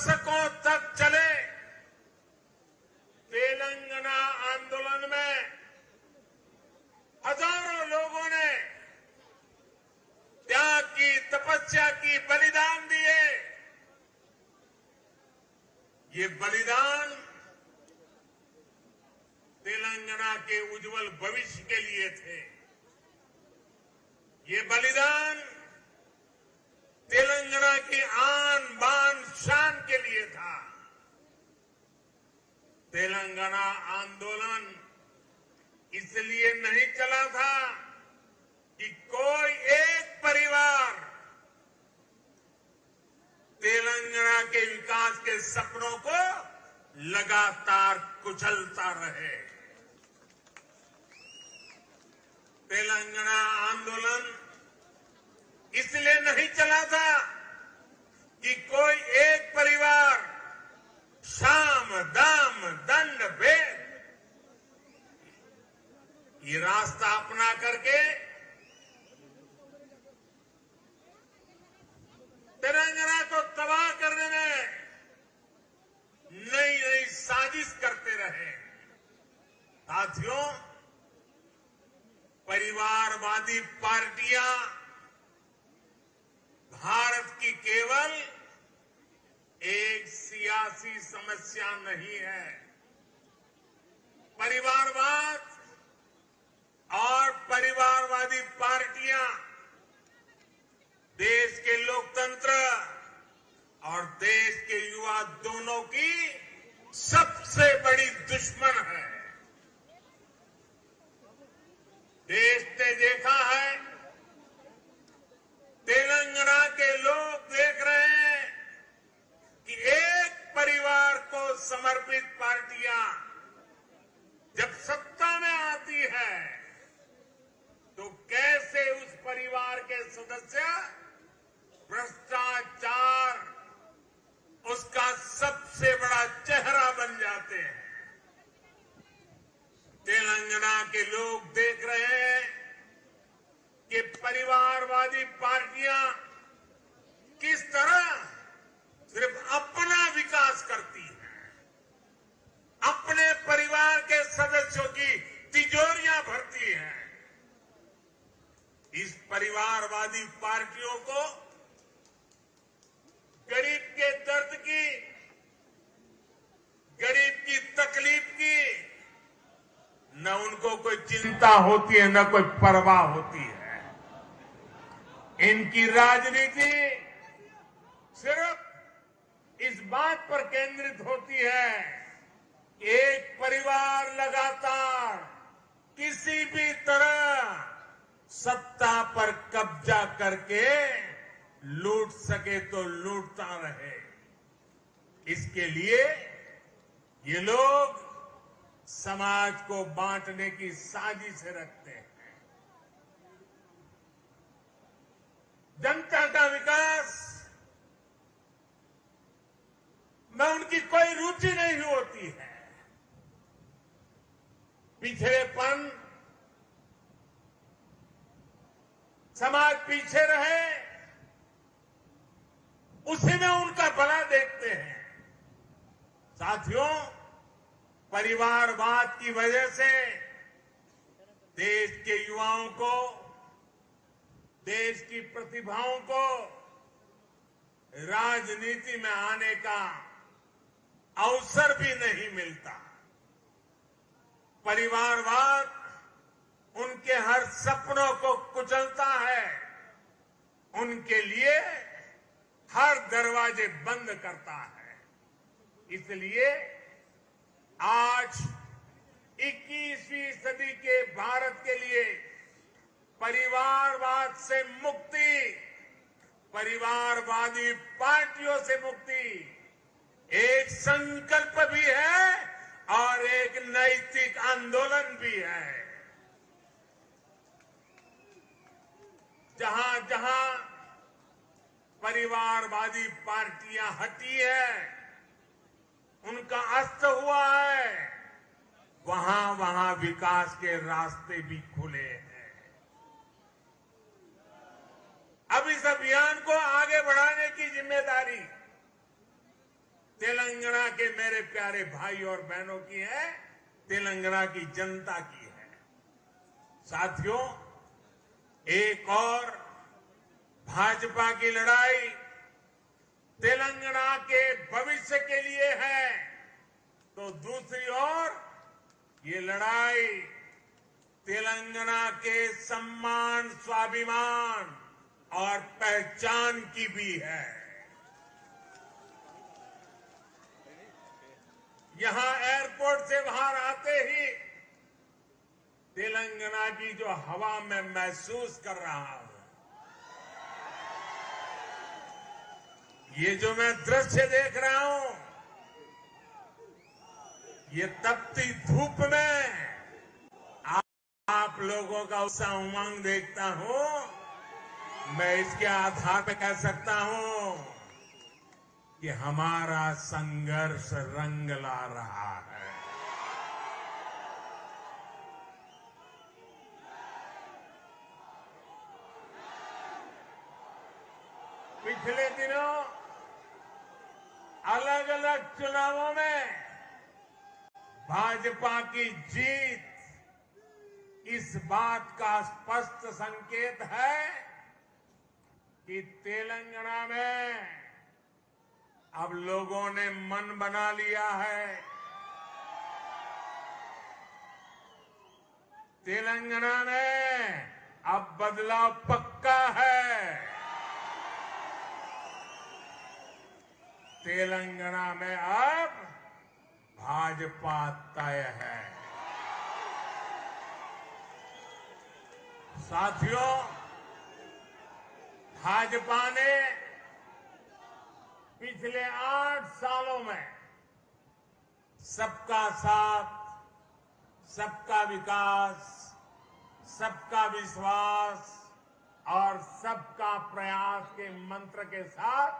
दशकों तक चले तेलंगाना आंदोलन में हजारों लोगों ने त्याग की, तपस्या की, बलिदान दिए। ये बलिदान तेलंगाना के उज्जवल भविष्य के लिए थे। ये बलिदान तेलंगाना की आन बान शान के लिए था। तेलंगाना आंदोलन इसलिए नहीं चला था कि कोई एक परिवार तेलंगाना के विकास के सपनों को लगातार कुचलता रहे। तेलंगाना आंदोलन इसलिए नहीं चला था कि कोई एक परिवार साम, दाम, दंड, भेद ये रास्ता अपना करके तेलंगाना को तबाह करने में नई नई साजिश करते रहे। साथियों, परिवारवादी पार्टियां भारत की केवल एक सियासी समस्या नहीं है। परिवारवाद और परिवारवादी पार्टियां देश के लोकतंत्र और देश के युवा दोनों की सबसे बड़ी दुश्मन है। देश ने देखा है, तेलंगाना के लोग देख रहे हैं कि एक परिवार को समर्पित पार्टियां जब सत्ता में आती है तो कैसे उस परिवार के सदस्य भ्रष्टाचार उसका सबसे बड़ा चेहरा बन जाते हैं। तेलंगाना के लोग देख रहे हैं कि परिवारवादी पार्टियां किस तरह सिर्फ अपना विकास करती हैं, अपने परिवार के सदस्यों की तिजोरियां भरती हैं। इस परिवारवादी पार्टियों को गरीब के दर्द की, गरीब की तकलीफ की न उनको कोई चिंता होती है, न कोई परवाह होती है। इनकी राजनीति सिर्फ इस बात पर केंद्रित होती है कि एक परिवार लगातार किसी भी तरह सत्ता पर कब्जा करके लूट सके तो लूटता रहे। इसके लिए ये लोग समाज को बांटने की साजिश रखते हैं। जनता का विकास में उनकी कोई रुचि नहीं होती है। पिछड़ेपन, समाज पीछे रहे, उसी में उनका भला देखते हैं। साथियों, परिवारवाद की वजह से देश के युवाओं को, देश की प्रतिभाओं को राजनीति में आने का अवसर भी नहीं मिलता। परिवारवाद उनके हर सपनों को कुचलता है, उनके लिए हर दरवाजे बंद करता है। इसलिए आज 21वीं सदी के भारत के लिए परिवारवाद से मुक्ति, परिवारवादी पार्टियों से मुक्ति एक संकल्प भी है और एक नैतिक आंदोलन भी है। जहां जहां परिवारवादी पार्टियां हटी है, उनका अस्त हुआ है, वहां वहां विकास के रास्ते भी खुले हैं। अब इस अभियान को आगे बढ़ाने की जिम्मेदारी तेलंगाना के मेरे प्यारे भाई और बहनों की है, तेलंगाना की जनता की है। साथियों, एक और भाजपा की लड़ाई तेलंगाना के भविष्य के लिए है, तो दूसरी ओर ये लड़ाई तेलंगाना के सम्मान, स्वाभिमान और पहचान की भी है। यहां एयरपोर्ट से बाहर आते ही तेलंगाना की जो हवा में महसूस कर रहा हूं, ये जो मैं दृश्य देख रहा हूं, ये तपती धूप में आप लोगों का उत्साह उमंग देखता हूं। मैं इसके आधार पर कह सकता हूं कि हमारा संघर्ष रंग ला रहा है। पिछले दिनों अलग अलग चुनावों में भाजपा की जीत इस बात का स्पष्ट संकेत है कि तेलंगाना में अब लोगों ने मन बना लिया है। तेलंगाना में अब बदलाव पक्का है। तेलंगाना में अब भाजपा तय है। साथियों, भाजपा ने पिछले 8 सालों में सबका साथ, सबका विकास, सबका विश्वास और सबका प्रयास के मंत्र के साथ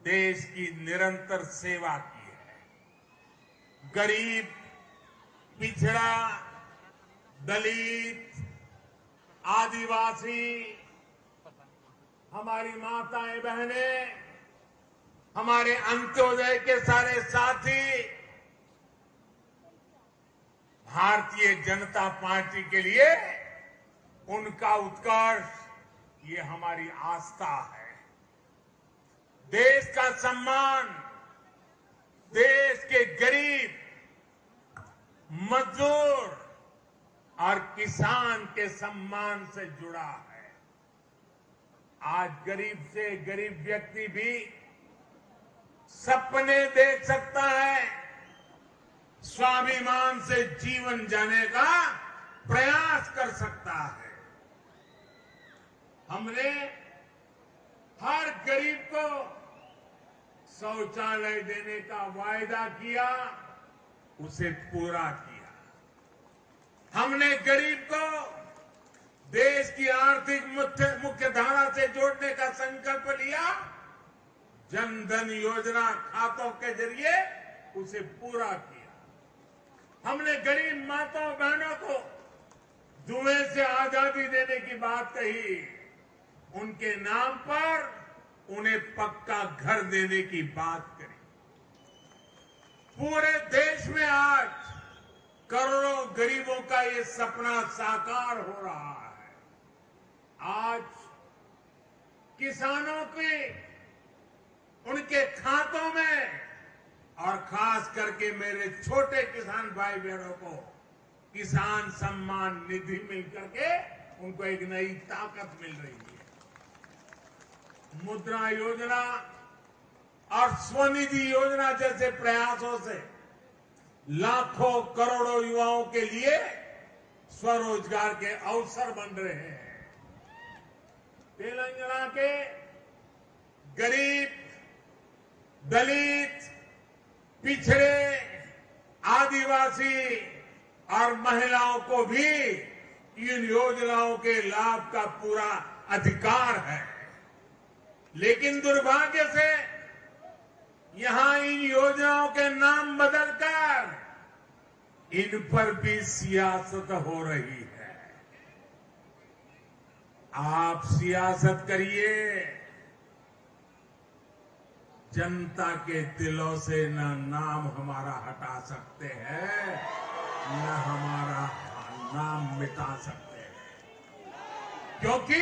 देश की निरंतर सेवा की है। गरीब, पिछड़ा, दलित, आदिवासी, हमारी माताएं बहनें, हमारे अंत्योदय के सारे साथी, भारतीय जनता पार्टी के लिए उनका उत्कर्ष ये हमारी आस्था है। देश का सम्मान देश के गरीब, मजदूर और किसान के सम्मान से जुड़ा है। आज गरीब से गरीब व्यक्ति भी सपने देख सकता है, स्वाभिमान से जीवन जीने का प्रयास कर सकता है। हमने हर गरीब को शौचालय देने का वायदा किया, उसे पूरा किया। हमने गरीब को देश की आर्थिक मुख्य धारा से जोड़ने का संकल्प लिया, जन धन योजना खातों के जरिए उसे पूरा किया। हमने गरीब माताओं बहनों को धुएं से आजादी देने की बात कही, उनके नाम पर उन्हें पक्का घर देने की बात करी। पूरे देश में आज करोड़ों गरीबों का ये सपना साकार हो रहा है। आज किसानों के उनके खातों में, और खास करके मेरे छोटे किसान भाई बहनों को किसान सम्मान निधि मिल करके उनको एक नई ताकत मिल रही है। मुद्रा योजना और स्वनिधि योजना जैसे प्रयासों से लाखों करोड़ों युवाओं के लिए स्वरोजगार के अवसर बन रहे हैं। तेलंगाना के गरीब, दलित, पिछड़े, आदिवासी और महिलाओं को भी इन योजनाओं के लाभ का पूरा अधिकार है। लेकिन दुर्भाग्य से यहां इन योजनाओं के नाम बदलकर इन पर भी सियासत हो रही है। आप सियासत करिए, जनता के दिलों से न नाम हमारा हटा सकते हैं, न हमारा नाम मिटा सकते हैं, क्योंकि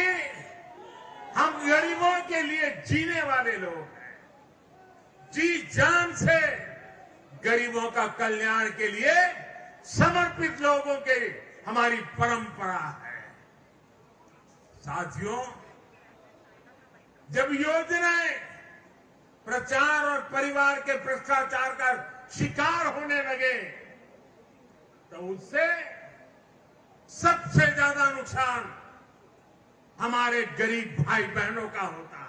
हम गरीबों के लिए जीने वाले लोग हैं। जी जान से गरीबों का कल्याण के लिए समर्पित लोगों के हमारी परंपरा है। साथियों, जब योजनाएं प्रचार और परिवार के भ्रष्टाचार का शिकार होने लगे तो उससे सबसे ज्यादा नुकसान हमारे गरीब भाई बहनों का होता है,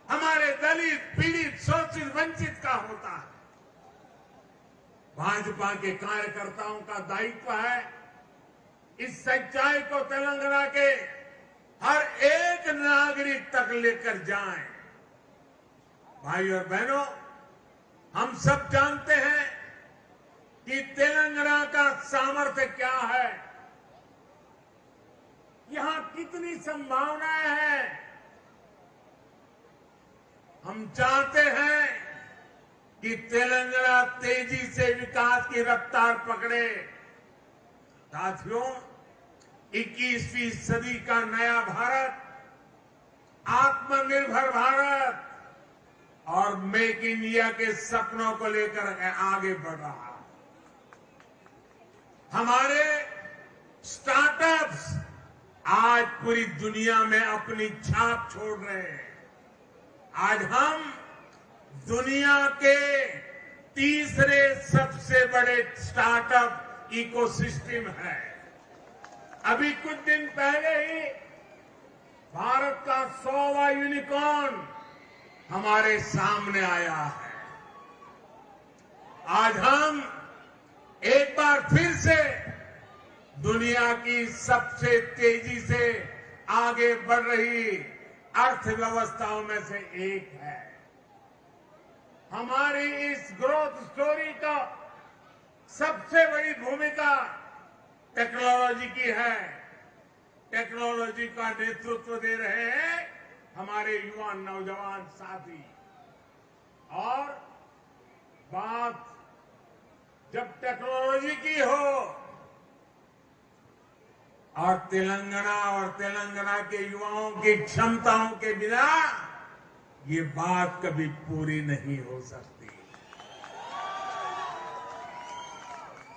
हमारे दलित, पीड़ित, शोषित, वंचित का होता है। भाजपा के कार्यकर्ताओं का दायित्व है इस सच्चाई को तेलंगाना के हर एक नागरिक तक लेकर जाएं। भाई और बहनों, हम सब जानते हैं कि तेलंगाना का सामर्थ्य क्या है, यहां कितनी संभावनाएं हैं। हम चाहते हैं कि तेलंगाना तेजी से विकास की रफ्तार पकड़े। साथियों, 21वीं सदी का नया भारत, आत्मनिर्भर भारत और मेक इन इंडिया के सपनों को लेकर आगे बढ़ रहा है। हमारे स्टार्टअप्स आज पूरी दुनिया में अपनी छाप छोड़ रहे हैं। आज हम दुनिया के तीसरे सबसे बड़े स्टार्टअप इकोसिस्टम है। अभी कुछ दिन पहले ही भारत का 100वां यूनिकॉर्न हमारे सामने आया है। आज हम एक बार फिर से दुनिया की सबसे तेजी से आगे बढ़ रही अर्थव्यवस्थाओं में से एक है। हमारी इस ग्रोथ स्टोरी का सबसे बड़ी भूमिका टेक्नोलॉजी की है। टेक्नोलॉजी का नेतृत्व दे रहे हैं हमारे युवा नौजवान साथी। और बात जब टेक्नोलॉजी की हो और तेलंगाना के युवाओं की क्षमताओं के बिना ये बात कभी पूरी नहीं हो सकती।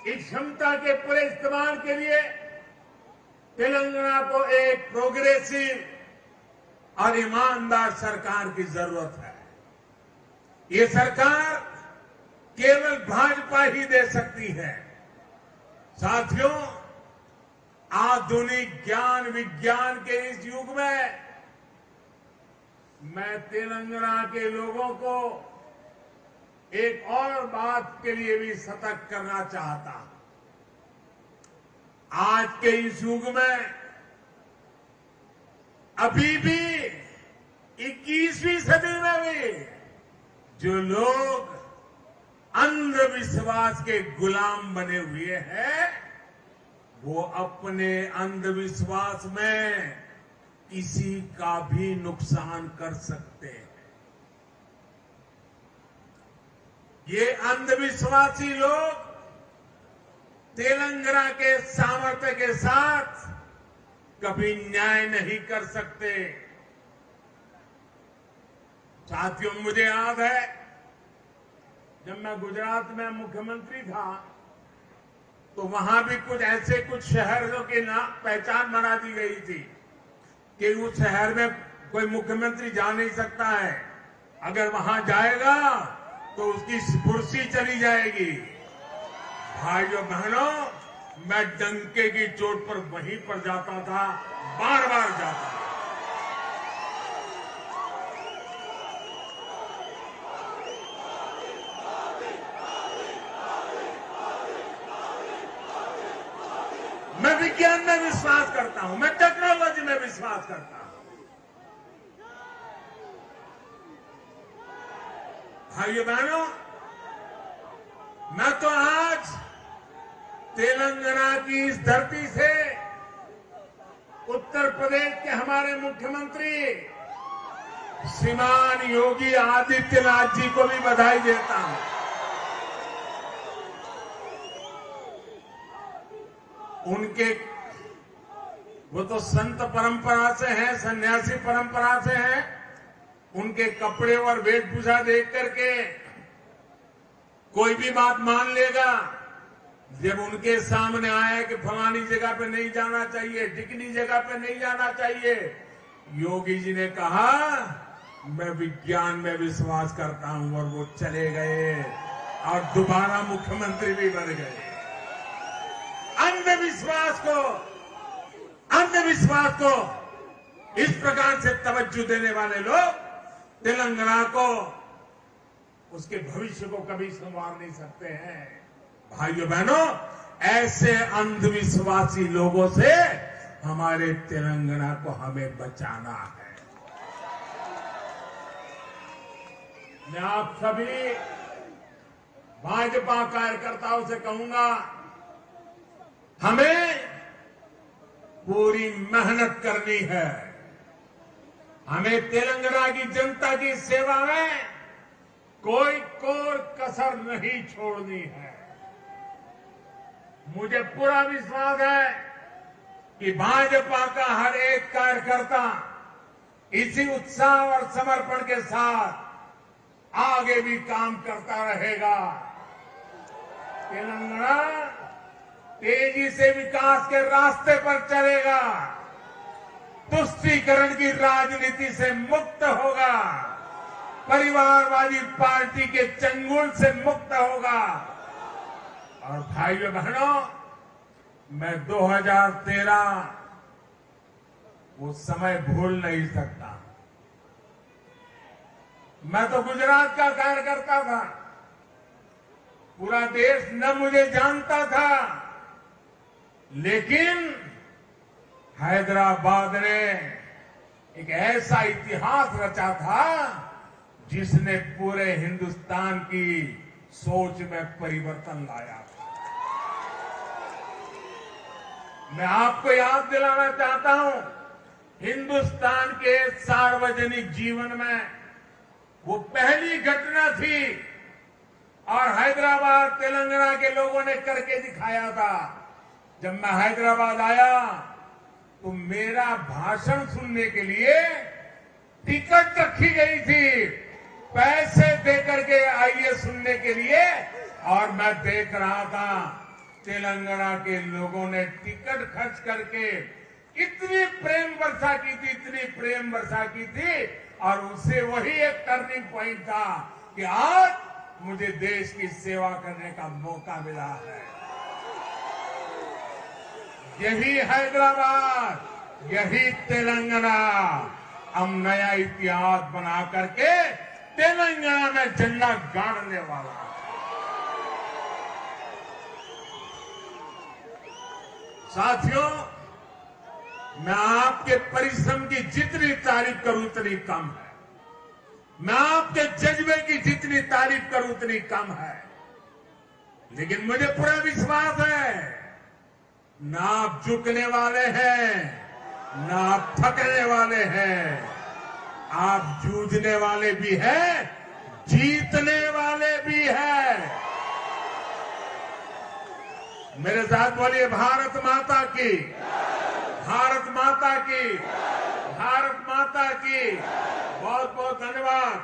इस क्षमता के पूरे इस्तेमाल के लिए तेलंगाना को एक प्रोग्रेसिव और ईमानदार सरकार की जरूरत है। ये सरकार केवल भाजपा ही दे सकती है। साथियों, आधुनिक ज्ञान विज्ञान के इस युग में मैं तेलंगाना के लोगों को एक और बात के लिए भी सतर्क करना चाहता हूं। आज के इस युग में अभी भी 21वीं सदी में भी जो लोग अंधविश्वास के गुलाम बने हुए हैं, वो अपने अंधविश्वास में किसी का भी नुकसान कर सकते हैं। ये अंधविश्वासी लोग तेलंगाना के सामर्थ्य के साथ कभी न्याय नहीं कर सकते। साथियों, मुझे याद है जब मैं गुजरात में मुख्यमंत्री था तो वहां भी कुछ शहरों की पहचान बना दी गई थी कि उस शहर में कोई मुख्यमंत्री जा नहीं सकता है, अगर वहां जाएगा तो उसकी कुर्सी चली जाएगी। भाइयों बहनों, मैं डंके की चोट पर वहीं पर जाता था, बार बार जाता था। मैं विज्ञान में विश्वास करता हूं, मैं टेक्नोलॉजी में विश्वास करता हूं। भाइयों बहनों, मैं तो आज तेलंगाना की इस धरती से उत्तर प्रदेश के हमारे मुख्यमंत्री श्रीमान योगी आदित्यनाथ जी को भी बधाई देता हूं। उनके वो तो संत परंपरा से हैं, सन्यासी परंपरा से हैं। उनके कपड़े और वेशभूषा देख करके कोई भी बात मान लेगा। जब उनके सामने आया कि फलानी जगह पे नहीं जाना चाहिए, ढिकनी जगह पे नहीं जाना चाहिए, योगी जी ने कहा मैं विज्ञान में विश्वास करता हूं, और वो चले गए और दोबारा मुख्यमंत्री भी बन गए। अंधविश्वास को इस प्रकार से तवज्जो देने वाले लोग तेलंगाना को, उसके भविष्य को कभी संवार नहीं सकते हैं। भाइयों बहनों, ऐसे अंधविश्वासी लोगों से हमारे तेलंगाना को हमें बचाना है। मैं आप सभी भाजपा कार्यकर्ताओं से कहूंगा, हमें पूरी मेहनत करनी है। हमें तेलंगाना की जनता की सेवा में कोई कोर कसर नहीं छोड़नी है। मुझे पूरा विश्वास है कि भाजपा का हर एक कार्यकर्ता इसी उत्साह और समर्पण के साथ आगे भी काम करता रहेगा। तेलंगाना तेजी से विकास के रास्ते पर चलेगा, तुष्टीकरण की राजनीति से मुक्त होगा, परिवारवादी पार्टी के चंगुल से मुक्त होगा। और भाइयों बहनों, मैं 2013 वो समय भूल नहीं सकता। मैं तो गुजरात का कार्यकर्ता था, पूरा देश न मुझे जानता था, लेकिन हैदराबाद ने एक ऐसा इतिहास रचा था जिसने पूरे हिंदुस्तान की सोच में परिवर्तन लाया था। मैं आपको याद दिलाना चाहता हूं, हिंदुस्तान के सार्वजनिक जीवन में वो पहली घटना थी, और हैदराबाद तेलंगाना के लोगों ने करके दिखाया था। जब मैं हैदराबाद आया तो मेरा भाषण सुनने के लिए टिकट रखी गई थी, पैसे देकर के आइए सुनने के लिए, और मैं देख रहा था तेलंगाना के लोगों ने टिकट खर्च करके इतनी प्रेम वर्षा की थी, इतनी प्रेम वर्षा की थी, और उससे वही एक टर्निंग पॉइंट था कि आज मुझे देश की सेवा करने का मौका मिला है। यही हैदराबाद, यही तेलंगाना हम नया इतिहास बना करके तेलंगाना में झंडा गाड़ने वाला है। साथियों, मैं आपके परिश्रम की जितनी तारीफ करूं उतनी कम है, मैं आपके जज्बे की जितनी तारीफ करूं उतनी कम है, लेकिन मुझे पूरा विश्वास है, ना आप झुकने वाले हैं, ना आप थकने वाले हैं, आप जूझने वाले भी हैं, जीतने वाले भी हैं। मेरे साथ बोलिए भारत माता की, भारत माता की, भारत माता की। बहुत बहुत धन्यवाद।